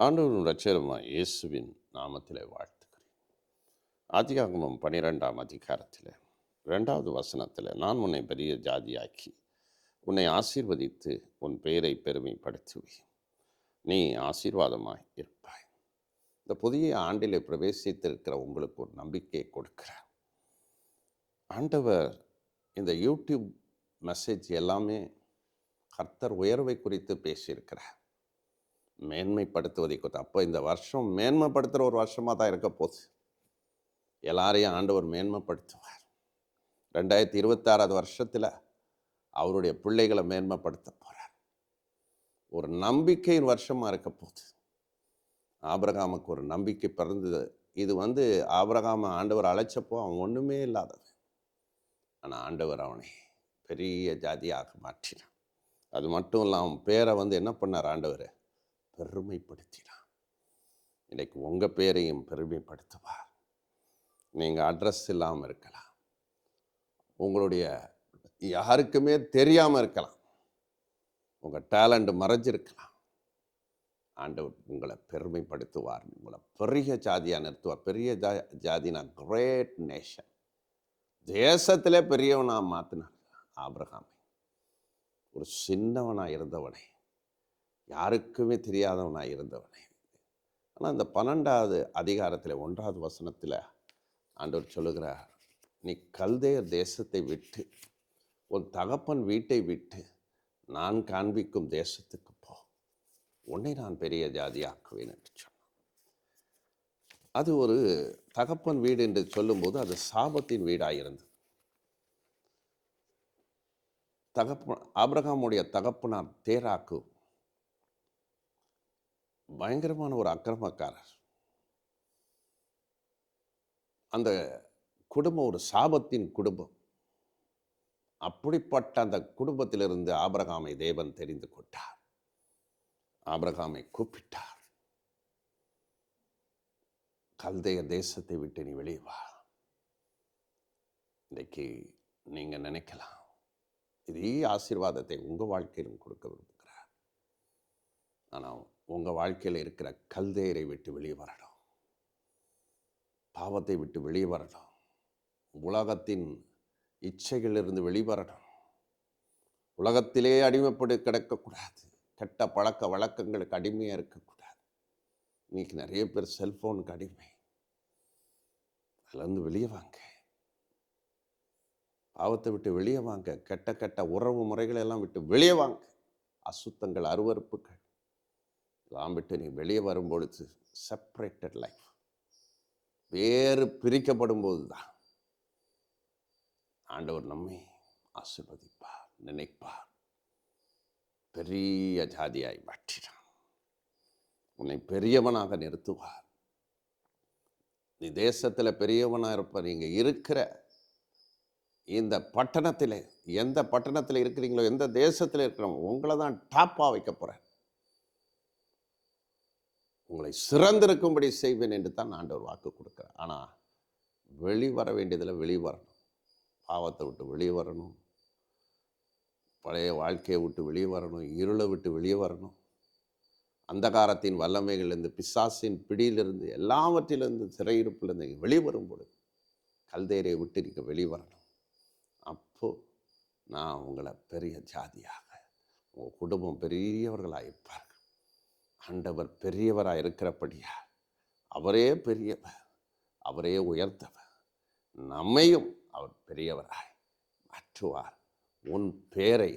ஆண்டவரும் இரட்சகருமாய் இயேசுவின் நாமத்திலே வாழ்த்துக்கிறேன். ஆதியாகமம் 12ஆம் அதிகாரத்தில் 2வது வசனத்தில், நான் உன்னை பெரிய ஜாதியாக்கி உன்னை ஆசீர்வதித்து உன் பெயரை பெருமைப்படுத்துவேன், நீ ஆசீர்வாதமாய் இருப்பாய். இந்த புதிய ஆண்டிலே பிரவேசித்திருக்கிற உங்களுக்கு ஒரு நம்பிக்கையை கொடுக்கிறார். ஆண்டவர் இந்த யூடியூப் மெசேஜ் எல்லாமே கர்த்தர் உயர்வை குறித்து பேசியிருக்கிறார், மேன்மைப்படுத்துவதை குறித்து. அப்போ இந்த வருஷம் மேன்மைப்படுத்துகிற ஒரு வருஷமாக தான் இருக்க போகுது. எல்லாரையும் ஆண்டவர் மேன்மைப்படுத்துவார். 2026 வருஷத்தில் அவருடைய பிள்ளைகளை மேன்மைப்படுத்த போகிறார். ஒரு நம்பிக்கையின் வருஷமாக இருக்க போகுது. ஆபிரகாமுக்கு ஒரு நம்பிக்கை பிறந்தது. இது ஆபிரகாமை ஆண்டவர் அழைச்சப்போ அவன் ஒன்றுமே இல்லாதவன். ஆனால் ஆண்டவர் அவனை பெரிய ஜாதியாக மாற்றினான். அது மட்டும் இல்லை, அவன் பேரை என்ன பண்ணார் ஆண்டவர்? பெருமைப்படுத்தினான். இன்னைக்கு உங்கள் பேரையும் பெருமைப்படுத்துவார். நீங்கள் அட்ரஸ் இல்லாமல் இருக்கலாம், உங்களுடைய யாருக்குமே தெரியாமல் இருக்கலாம், உங்கள் டேலண்ட் மறைஞ்சிருக்கலாம். ஆண்டவர் உங்களை பெருமைப்படுத்துவார், உங்களை பெரிய ஜாதியாக நிறுத்துவார். பெரிய ஜாதினா கிரேட் நேஷன். தேசத்திலே பெரியவனாக மாற்றினார் ஆபிரகாமை. ஒரு சின்னவனாக இருந்தவனை, யாருக்குமே தெரியாதவனாக இருந்தவனை. ஆனால் இந்த 12வது அதிகாரத்தில் 1வது வசனத்தில் ஆண்டவர் சொல்லுகிறார், நீ கல்தேயர் தேசத்தை விட்டு உன் தகப்பன் வீட்டை விட்டு நான் காண்பிக்கும் தேசத்துக்கு போ, உன்னை நான் பெரிய ஜாதியாக்குவேன் என்று சொன்னான். அது ஒரு தகப்பன் வீடு என்று சொல்லும்போது அது சாபத்தின் வீடாக இருந்தது. ஆபிரகாமுடைய தகப்பனார் தேராக்கு பயங்கரமான ஒரு அக்கிரமக்காரர். அந்த குடும்பம் ஒரு சாபத்தின் குடும்பம். அப்படிப்பட்ட அந்த குடும்பத்திலிருந்து ஆபிரகாமை தேவன் தெரிந்து கொண்டார். ஆபிரகாமை கூப்பிட்டார், கல்தேய தேசத்தை விட்டு நீ வெளியே வா. இன்றைக்கு நீங்கள் நினைக்கலாம், இதே ஆசீர்வாதத்தை உங்கள் வாழ்க்கையிலும் கொடுக்க விரும்புகிறார். ஆனால் உங்கள் வாழ்க்கையில் இருக்கிற கல்தேயரை விட்டு வெளியே வரணும், பாவத்தை விட்டு வெளியே வரணும், உலகத்தின் இச்சைகளிலிருந்து வெளிவரணும், உலகத்திலே அடிமைப்பட்டு கிடக்கக்கூடாது, கெட்ட பழக்க வழக்கங்களுக்கு அடிமையாக இருக்கக்கூடாது. இன்னைக்கு நிறைய பேர் செல்ஃபோனுக்கு அடிமை. அதுலேருந்து வெளியே வாங்க, பாவத்தை விட்டு வெளியே வாங்க, கெட்ட கெட்ட உறவு முறைகளை எல்லாம் விட்டு வெளியே வாங்க, அசுத்தங்கள் அருவறுப்புகள் எல்லாம் விட்டு நீ வெளியே வரும்பொழுது செப்பரேட்டட் லைஃப், வேறு பிரிக்கப்படும் போது தான் ஆண்டவர் நம்மை ஆசீர்வதிப்பார், நினைப்பார், பெரிய ஜாதியாய் மாற்றினான், உன்னை பெரியவனாக நிறுத்துவார். நீ தேசத்தில் பெரியவனாக இருப்ப. நீங்கள் இருக்கிற இந்த பட்டணத்தில், எந்த பட்டணத்தில் இருக்கிறீங்களோ, எந்த தேசத்தில் இருக்கிறோம், உங்களை தான் டாப்பாக வைக்க போகிறேன், உங்களை சிறந்திருக்கும்படி செய்வேன் என்று தான் ஆண்டவர் வாக்கு கொடுக்குறேன். ஆனால் வெளிவர வேண்டியதில் வெளிவரணும், பாவத்தை விட்டு வெளியே வரணும், பழைய வாழ்க்கையை விட்டு வெளியே வரணும், இருளை விட்டு வெளியே வரணும், அந்தகாரத்தின் வல்லமைகளிலிருந்து, பிசாசின் பிடியிலிருந்து, எல்லாவற்றிலிருந்து, சிறையிருப்பிலிருந்து வெளியே வரும்பொழுது கல்தேரை விட்டு நீங்கள் வெளியே வரணும். அப்போது நான் உங்களை பெரிய ஜாதியாக, உங்கள் குடும்பம் பெரியவர்களாக இருப்பார்கள். ஆண்டவர் பெரியவராக இருக்கிறபடியா, அவரே பெரியவர், அவரே உயர்த்தவர், நம்மையும் அவர் பெரியவராய் மாற்றுவார். உன் பேரை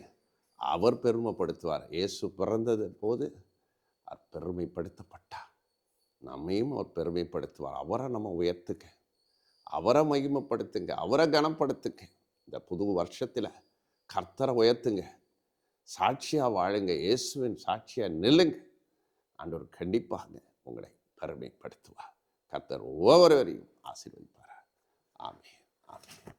அவர் பெருமைப்படுத்துவார். இயேசு பிறந்தது போது அவர் பெருமைப்படுத்தப்பட்டார், நம்மையும் அவர் பெருமைப்படுத்துவார். அவரை நம்ம உயர்த்துங்க, அவரை மகிமைப்படுத்துங்க, அவரை கனப்படுத்துங்க. இந்த புது வருஷத்தில் கர்த்தரை உயர்த்துங்க, சாட்சியாக வாழுங்க, இயேசுவின் சாட்சியாக நில்லுங்க. ஆண்டவர் கண்டிப்பாக உங்களை பெருமைப்படுத்துவார். கர்த்தர் ஒவ்வொருவரையும் ஆசீர்வதிப்பார். ஆமென், ஆமென்.